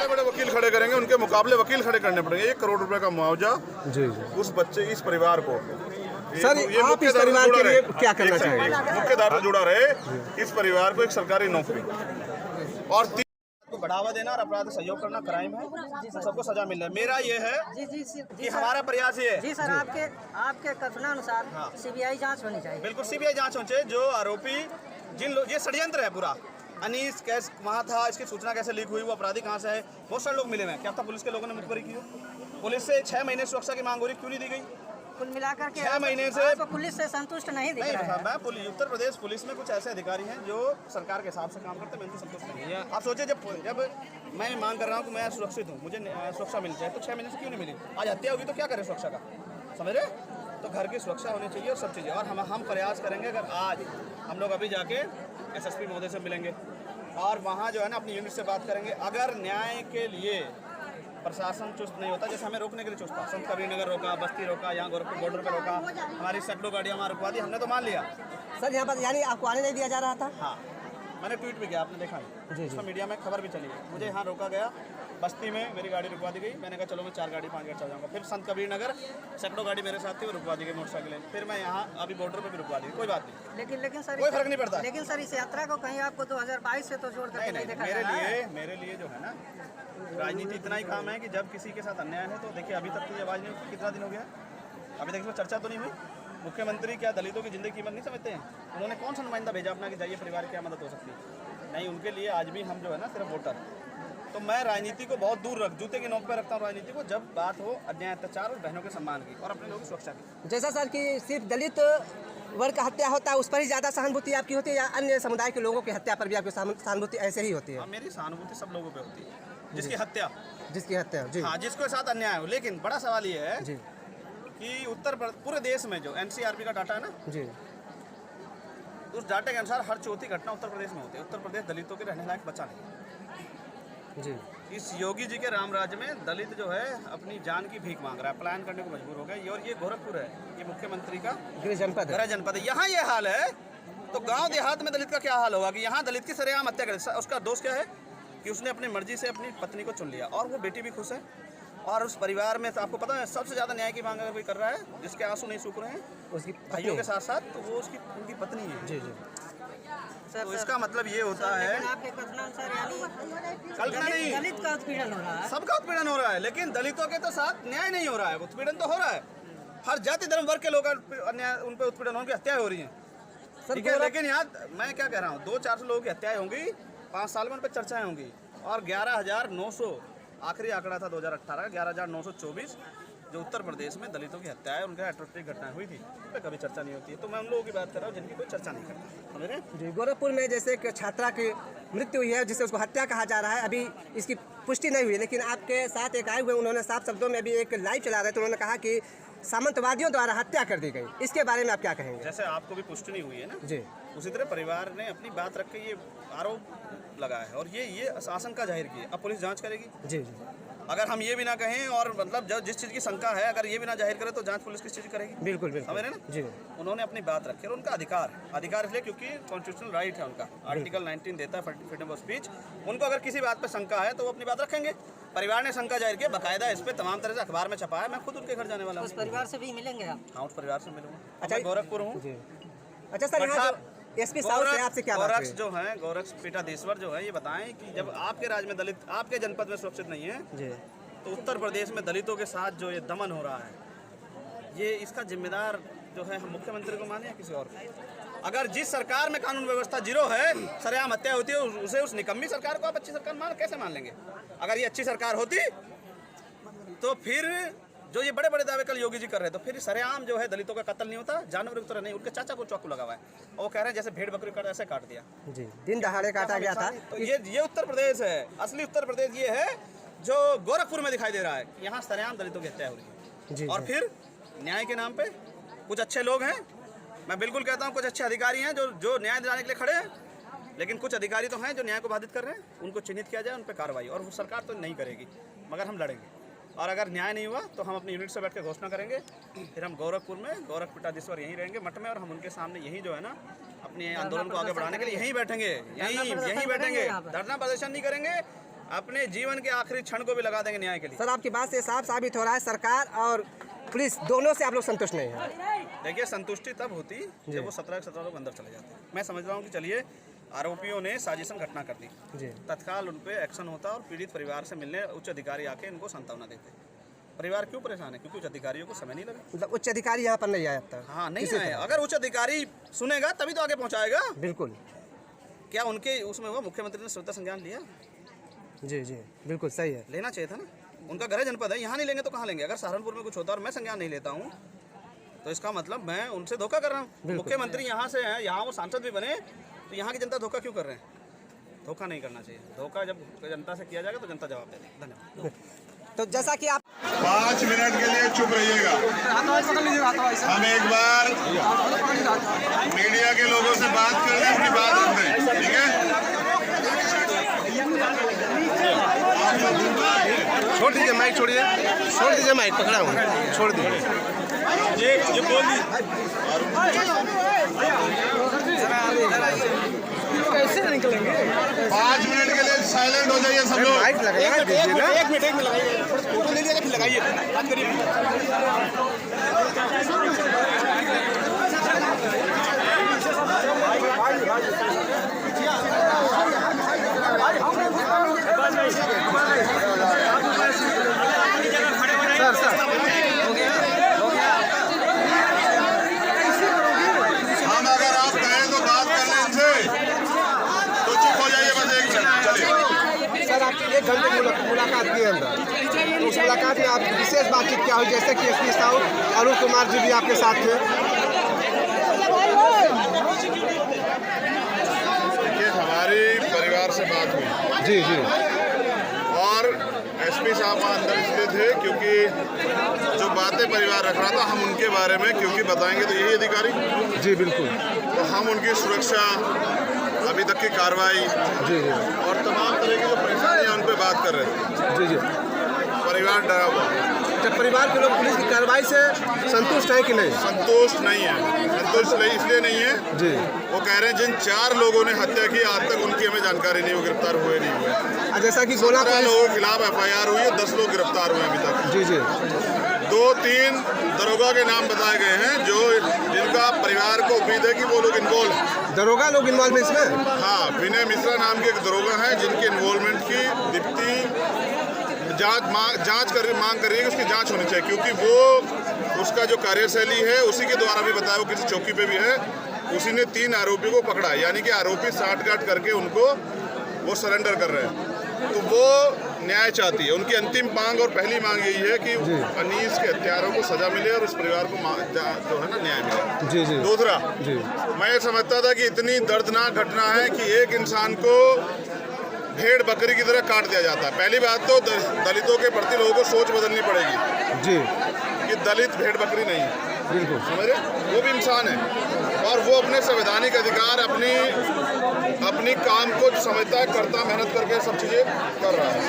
बड़े बड़े वकील खड़े करेंगे, उनके मुकाबले वकील खड़े करने पड़ेंगे। 1 करोड़ रुपए का मुआवजा जी उस बच्चे, इस परिवार को। सर, आप इस परिवार के लिए क्या करना चाहेंगे? मुख्य धारा जुड़ा रहे, इस परिवार को एक सरकारी नौकरी और को बढ़ावा देना और अपराध सहयोग करना क्राइम है, सबको सजा मिल रहा है। मेरा ये है कि हमारा प्रयास ये है जी सर, आपके कथनानुसार सीबीआई जांच होनी चाहिए। बिल्कुल सीबीआई जांच होनी चाहिए। जो आरोपी जिन लोग, ये षड्यंत्र है पूरा। अनीस कैसे वहाँ था, इसकी सूचना कैसे लीक हुई, वो अपराधी कहाँ से है, बहुत सारे लोग मिले हुए हैं। क्या था पुलिस के लोगों ने मुखबरी की हो? पुलिस से 6 महीने सुरक्षा की मांग हो रही, क्यों नहीं दी गई? कुल मिलाकर के 6 महीने से तो पुलिस से संतुष्ट नहीं दिख रहा है। मैं उत्तर प्रदेश पुलिस में कुछ ऐसे अधिकारी हैं जो सरकार के हिसाब से काम करते हैं, मैं उनसे संतुष्ट नहीं है। आप सोचिए, जब मैं मांग कर रहा हूँ कि मैं सुरक्षित हूँ, मुझे सुरक्षा मिलनी चाहिए, तो 6 महीने से क्यों नहीं मिली? आज हत्या होगी तो क्या करें सुरक्षा का, समझ रहे? तो घर की सुरक्षा होनी चाहिए और सब चीज़ें। और हम प्रयास करेंगे, अगर आज हम लोग अभी जाके एसएसपी महोदय से मिलेंगे और वहाँ जो है ना अपनी यूनिट से बात करेंगे। अगर न्याय के लिए प्रशासन चुस्त नहीं होता, जैसे हमें रोकने के लिए चुस्त था, संत कबीर नगर रोका, बस्ती रोका, यहाँ गोरखपुर बॉर्डर पर रोका, हमारी सैकड़ों गाड़ियाँ वहाँ रुकवा दी, हमने तो मान लिया। सर यहाँ पर यानी आपको आने नहीं दिया जा रहा था? हाँ, मैंने ट्वीट भी किया, आपने देखा है, उसमें मीडिया में खबर भी चली है। मुझे यहाँ रोका गया, बस्ती में मेरी गाड़ी रुकवा दी गई। मैंने कहा चलो मैं 4 गाड़ी 5 गाड़ी चल जाऊँगा। फिर संत कबीर नगर सैकड़ों गाड़ी मेरे साथ थी, वो रुकवा दी गई मोटरसाइकिलें। फिर मैं यहाँ अभी बॉर्डर पर भी रुकवा दी, कोई बात नहीं, लेकिन सर कोई फर्क नहीं पड़ता। लेकिन सर इस यात्रा को कहीं आपको 2022 से तो जोड़ कर नहीं देखा जा रहा है। मेरे लिए जो है ना, राजनीति इतना ही काम है कि जब किसी के साथ अन्याय है तो देखिए, अभी तक तो ये आवाज़ नहीं उठी, कितना दिन हो गया, अभी तक इसमें चर्चा तो नहीं हुई। मुख्यमंत्री क्या दलितों की जिंदगी कीमत नहीं समझते हैं? उन्होंने कौन सा नुमाइंदा भेजा अपना कि जाइए परिवार की क्या मदद हो सकती है? नहीं, उनके लिए आज भी हम जो है ना सिर्फ वोटर। तो मैं राजनीति को बहुत दूर जूते की नोक पर रखता हूँ राजनीति को, जब बात हो अन्याय, अत्याचार और बहनों के सम्मान की और अपने लोगों की सुरक्षा की। जैसा सर कि सिर्फ दलित वर्ग का हत्या होता है, उस पर ही ज़्यादा सहानुभूति आपकी होती है, या अन्य समुदाय के लोगों की हत्या पर भी आपकी सहानुभूति ऐसे ही होती है? मेरी सहानुभूति सब लोगों पर होती है जिसकी हत्या जी, हाँ, जिसके साथ अन्याय हो। लेकिन बड़ा सवाल ये है जी कि पूरे देश में जो एनसीआरबी का डाटा है ना जी, उस डाटे के अनुसार हर चौथी घटना उत्तर प्रदेश में होती है। उत्तर प्रदेश दलितों के रहने लायक बचा नहीं जी। इस योगी जी के राम राज्य में दलित जो है अपनी जान की भीख मांग रहा है, पलायन करने को मजबूर हो गया। और ये गोरखपुर है, ये मुख्यमंत्री का गृह जनपद है। यहाँ ये हाल है तो गांव देहात में दलित का क्या हाल होगा कि यहाँ दलित की सरेआम हत्या करे। उसका दोष क्या है कि उसने अपनी मर्जी से अपनी पत्नी को चुन लिया और वो बेटी भी खुश है। और उस परिवार में तो आपको पता है सबसे ज़्यादा न्याय की मांग अगर कोई कर रहा है, जिसके आंसू नहीं सूख रहे हैं उसकी भाइयों के साथ साथ, तो वो उनकी पत्नी है। जी जी। तो इसका मतलब ये होता है, आपके कथनानुसार यानी कल्पना नहीं, दलित का उत्पीड़न हो रहा है, सबका उत्पीड़न हो रहा है, लेकिन दलितों के तो साथ न्याय नहीं हो रहा है। उत्पीड़न तो हो रहा है, हर जाति धर्म वर्ग के लोग उन पर उत्पीड़न, उनकी हत्याएं हो रही हैं, ठीक है। लेकिन यहाँ मैं क्या कह रहा हूँ, 200-400 लोगों की हत्याएं होंगी 5 साल में, उन पर चर्चाएं होंगी। और 11,900 आखिरी आंकड़ा था 2018 का, 11,924 जो उत्तर प्रदेश में दलितों की हत्या है, उनके एट्रोसिटी घटनाएं हुई थी, उस पर कभी चर्चा नहीं होती है। तो मैं उन लोगों की बात कर रहा हूँ जिनकी कोई चर्चा नहीं करता, समझ रहे हैं? जी। गोरखपुर में जैसे एक छात्रा की मृत्यु हुई है, जिसे उसको हत्या कहा जा रहा है, अभी इसकी पुष्टि नहीं हुई, लेकिन आपके साथ एक आए हुए, उन्होंने साफ शब्दों में अभी एक लाइव चला रहे थे, उन्होंने कहा कि सामंतवादियों द्वारा हत्या कर दी गई। इसके बारे में आप क्या कहेंगे? जैसे आपको भी पुष्टि नहीं हुई है ना जी, उसी तरह परिवार ने अपनी बात रख के ये आरोप लगाया है और ये आशंका जाहिर की है। अब पुलिस जांच करेगी। जी जी। अगर हम ये भी ना कहें और मतलब जिस चीज़ की शंका है, अगर ये भी ना जाहिर करे, तो जांच पुलिस किस चीज़ की करेगी? बिल्कुल बिल्कुल, समझ रहे हैं ना? जी। उन्होंने अपनी बात रखी और उनका अधिकार इसलिए क्योंकि कॉन्स्टिट्यूशनल राइट है उनका, आर्टिकल 19 देता है फ्रीडम ऑफ स्पीच। उनको अगर किसी बात पर शंका है तो वो अपनी बात रखेंगे। परिवार ने शंका जाहिर की, बाकायदा इस पर तमाम तरह से अखबार में छपा है। मैं खुद उनके घर जाने वाला हूँ। उस परिवार से भी मिलेंगे आप? हाँ, उस परिवार से मिलूंगा। अच्छा, मैं गोरखपुर हूँ। अच्छा सर, यहाँ एसपी साहब से आपसे क्या बात गोरक्ष जो है, गोरक्ष पीठाधीश्वर जो है, ये बताएं कि जब आपके राज्य में दलित आपके जनपद में सुरक्षित नहीं है जी, तो उत्तर प्रदेश में दलितों के साथ जो ये दमन हो रहा है, ये इसका जिम्मेदार जो है हम मुख्यमंत्री को माने या किसी और को? अगर जिस सरकार में कानून व्यवस्था जीरो है, सरेआम हत्या होती है, उसे उस निकम्मी सरकार को आप अच्छी सरकार कैसे मान लेंगे? अगर ये अच्छी सरकार होती तो फिर जो ये बड़े बड़े दावे कल योगी जी कर रहे हैं, तो फिर सरेआम जो है दलितों का कत्ल नहीं होता, जानवर की तरह नहीं। उनके चाचा को चाकू लगा हुआ है और वो कह रहे हैं जैसे भेड़ बकरी काट ऐसे काट दिया जी, दिन दहाड़े काटा गया था। तो ये उत्तर प्रदेश है, असली उत्तर प्रदेश ये है जो गोरखपुर में दिखाई दे रहा है। यहाँ सरेआम दलितों की हत्या हो रही है और फिर न्याय के नाम पे कुछ अच्छे लोग हैं, मैं बिल्कुल कहता हूँ कुछ अच्छे अधिकारी हैं जो न्याय दिलाने के लिए खड़े हैं, लेकिन कुछ अधिकारी तो हैं जो न्याय को बाधित कर रहे हैं। उनको चिन्हित किया जाए, उन पर कार्रवाई, और वो सरकार तो नहीं करेगी, मगर हम लड़ेंगे। और अगर न्याय नहीं हुआ तो हम अपनी यूनिट से बैठ के घोषणा करेंगे। फिर हम गोरखपुर में गोरख पीठाधीश्वर यहीं रहेंगे मठ में, और हम उनके सामने यहीं जो है ना अपने आंदोलन को आगे बढ़ाने के लिए यहीं बैठेंगे, यहीं बैठेंगे। धरना प्रदर्शन नहीं करेंगे, अपने जीवन के आखिरी क्षण को भी लगा देंगे न्याय के लिए। सर आपकी बात से साफ साबित हो रहा है सरकार और पुलिस दोनों से आप लोग संतुष्ट नहीं हैं। देखिए संतुष्टि तब होती जब वो 17 लोग अंदर चले जाते हैं। मैं समझ रहा हूँ कि चलिए आरोपियों ने साजिशन घटना कर दी, जी तत्काल उन पे एक्शन होता और पीड़ित परिवार से मिलने उच्च अधिकारी आके इनको सांत्वना देते। परिवार क्यों परेशान है? क्योंकि उच्च अधिकारियों को समय नहीं लगा। मतलब उच्च अधिकारी यहाँ पर नहीं आया अब तक। हाँ नहीं आए। अगर उच्च अधिकारी सुनेगा तभी तो आगे पहुँचाएगा। बिल्कुल। क्या उनके उसमें हुआ मुख्यमंत्री ने स्वतः संज्ञान लिया? जी जी बिल्कुल सही है। लेना चाहिए था ना। उनका गृह जनपद है, यहाँ नहीं लेंगे तो कहाँ लेंगे? अगर सहारनपुर में कुछ होता और मैं संज्ञान नहीं लेता हूँ तो इसका मतलब मैं उनसे धोखा कर रहा हूँ। मुख्यमंत्री यहाँ से हैं, यहाँ वो सांसद भी बने, तो यहाँ की जनता धोखा क्यों कर रहे हैं? धोखा नहीं करना चाहिए। धोखा जब जनता से किया जाएगा तो जनता जवाब देगी। धन्यवाद। तो जैसा कि आप 5 मिनट के लिए चुप रहिएगा। हम एक बार मीडिया के लोगों से बात कर रहे हैं, अपनी बात रख रहे हैं, ठीक है? छोड़ दीजिए माइक, छोड़ दीजिए माइक, पकड़ा हूँ, छोड़ दीजिए। ये बोल दी। कैसे निकलेंगे? 5 मिनट के लिए साइलेंट हो जाइए सब लोग। माइक लगा दीजिए ना। एक मिनट लगाइए, फोटो ले लीजिए, फिर लगाइए, बात करिए। हम अगर आप कहें तो बात कर लें इनसे, तो चुप हो जाइए बस 1 मिनट। चलिए सर आप 1 घंटे की मुलाकात किए अंदर, उस मुलाकात में आप विशेष बातचीत क्या हुई? जैसे कि एसपी साहब अरुण कुमार जी भी आपके साथ थे। देखिए हमारी परिवार से बात हुई जी जी। और एसपी साहब वहाँ अंदर इसलिए थे क्योंकि जो बातें परिवार रख रहा था हम उनके बारे में क्योंकि बताएंगे तो यही अधिकारी। जी बिल्कुल। तो हम उनकी सुरक्षा, अभी तक की कार्रवाई जी जी और तमाम तरह की जो परेशानियाँ उन पर बात कर रहे थे। जी जी। परिवार डरा हुआ। जब परिवार के लोग पुलिस की कार्रवाई से संतुष्ट है कि नहीं? संतुष्ट नहीं है। संतुष्ट नहीं इसलिए नहीं है, जी। वो कह रहे हैं जिन 4 लोगों ने हत्या की आज तक उनकी हमें जानकारी नहीं, वो गिरफ्तार हुए नहीं हुए। जैसा कि 16 लोगों के खिलाफ FIR हुई है, 10 लोग गिरफ्तार हुए अभी तक। जी जी। 2-3 दरोगा के नाम बताए गए हैं जो जिनका परिवार को उम्मीद है कि वो लोग इन्वॉल्व हैं। दरोगा लोग इन्वॉल्व है इसमें? हाँ, विनय मिश्रा नाम के एक दरोगा हैं जिनके इन्वॉल्वमेंट की दीप्ति जांच कर मांग कर रही है कि उसकी जांच होनी चाहिए क्योंकि वो उसका जो कार्यशैली है उसी के द्वारा भी बताया, वो किसी चौकी पे भी है, उसी ने 3 आरोपी को पकड़ा, यानी कि आरोपी साठगांठ करके उनको वो सरेंडर कर रहे हैं। तो वो न्याय चाहती है। उनकी अंतिम मांग और पहली मांग यही है कि अनीस के हत्यारों को सजा मिले और उस परिवार को जो है ना न्याय मिले। जी जी। दूसरा, जी मैं ये समझता था कि इतनी दर्दनाक घटना है कि एक इंसान को भेड़ बकरी की तरह काट दिया जाता है। पहली बात तो दलितों के प्रति लोगों को सोच बदलनी पड़ेगी जी कि दलित भेड़ बकरी नहीं है, बिल्कुल समझ रहे? वो भी इंसान है और वो अपने संवैधानिक अधिकार, अपनी काम को समझता है, करता, मेहनत करके सब चीज़ें कर रहा है।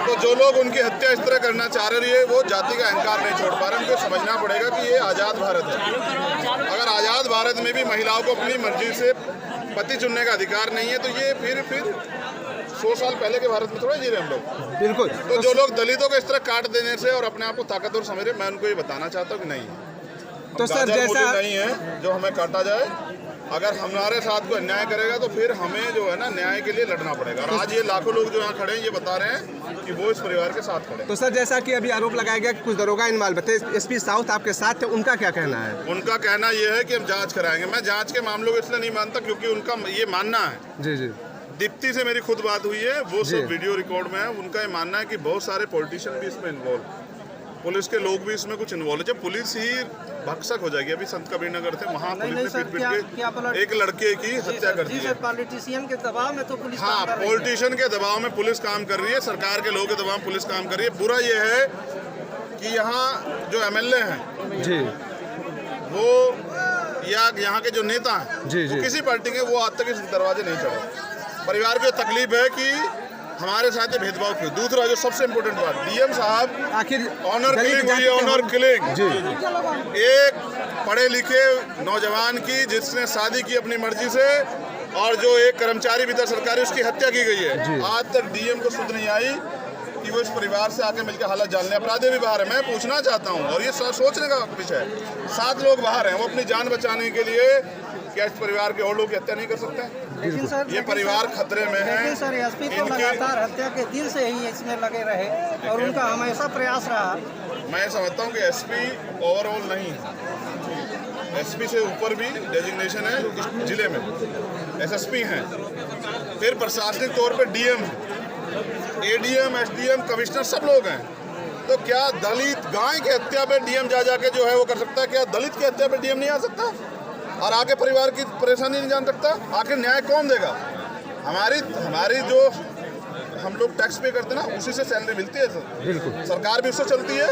तो जो लोग उनकी हत्या इस तरह करना चाह रहे हैं वो जाति का अहंकार नहीं छोड़ पा रहे। उनको समझना पड़ेगा कि ये आज़ाद भारत है। अगर आज़ाद भारत में भी महिलाओं को अपनी मर्जी से पति चुनने का अधिकार नहीं है तो ये फिर 100 साल पहले के भारत में थोड़ा जी रहे हम लोग। बिल्कुल। तो जो लोग दलितों को इस तरह काट देने से और अपने आप को ताकतवर समझ रहे, मैं उनको ये बताना चाहता हूँ कि नहीं, तो सर जैसा नहीं है जो हमें काटा जाए। अगर हमारे साथ कोई अन्याय करेगा तो फिर हमें जो है ना न्याय के लिए लड़ना पड़ेगा। और आज ये लाखों लोग जो यहाँ खड़े हैं ये बता रहे हैं कि वो इस परिवार के साथ खड़े हैं। तो सर जैसा कि अभी आरोप लगाया गया कि कुछ दरोगा इन्वॉल्व थे, एसपी साउथ आपके साथ थे, उनका क्या कहना है? उनका कहना ये है कि हम जांच कराएंगे। मैं जांच के मामलों को इसलिए नहीं मानता क्योंकि उनका ये मानना है, जी जी, दीप्ति से मेरी खुद बात हुई है, वो सब वीडियो रिकॉर्ड में है, उनका ये मानना है कि बहुत सारे पॉलिटिशियन भी इसमें इन्वॉल्व, पुलिस के लोग भी इसमें कुछ इन्वॉल्व है। जब पुलिस ही भक्षक हो जाएगी, अभी संत कबीर नगर थे, वहाँ पुलिस ने पीट के एक लड़के की हत्या कर दी है। पॉलिटिशियन के दबाव में तो पुलिस हाँ, पॉलिटिशियन के दबाव में पुलिस काम कर रही है, सरकार के लोगों के दबाव में पुलिस काम कर रही है। बुरा ये है कि यहाँ जो MLA हैं जी, वो या यहाँ के जो नेता हैं जी, वो किसी पार्टी के, वो आज तक इस दरवाजे नहीं चढ़े। परिवार को तकलीफ है कि हमारे साथ ये भेदभाव क्यों। दूसरा जो सबसे इम्पोर्टेंट बात, DM साहब आखिर ऑनर किलिंग हुई है, ऑनर किलिंग। एक पढ़े लिखे नौजवान की जिसने शादी की अपनी मर्जी से और जो एक कर्मचारी भी था सरकारी, उसकी हत्या की गई है। आज तक डीएम को सुध नहीं आई कि वो इस परिवार से आके मिलकर हालत जान लें। अपराधी भी बाहर है। मैं पूछना चाहता हूँ, और ये सोचने का विषय है, 7 लोग बाहर हैं, वो अपनी जान बचाने के लिए क्या इस परिवार के और लोग की हत्या नहीं कर सकते? लेकिन सर ये परिवार खतरे में है। लेकिन सर एसपी तो लगातार हत्या के दिन से ही इसमें लगे रहे और उनका हमेशा प्रयास रहा। मैं समझता हूँ कि एसपी ओवरऑल नहीं है, एसपी से ऊपर भी डेजिग्नेशन है इस जिले में, एसएसपी हैं, फिर प्रशासनिक तौर पे डीएम है, एडीएम, एसडीएम, कमिश्नर सब लोग हैं। तो क्या दलित गाय की हत्या पे डीएम जा जाके जो है वो कर सकता है? क्या दलित की हत्या पे डीएम नहीं आ सकता और आगे परिवार की परेशानी नहीं जान सकता? आखिर न्याय कौन देगा? हमारी जो हम लोग टैक्स पे करते हैं ना, उसी से सैलरी मिलती है सर। बिल्कुल, सरकार भी उससे चलती है।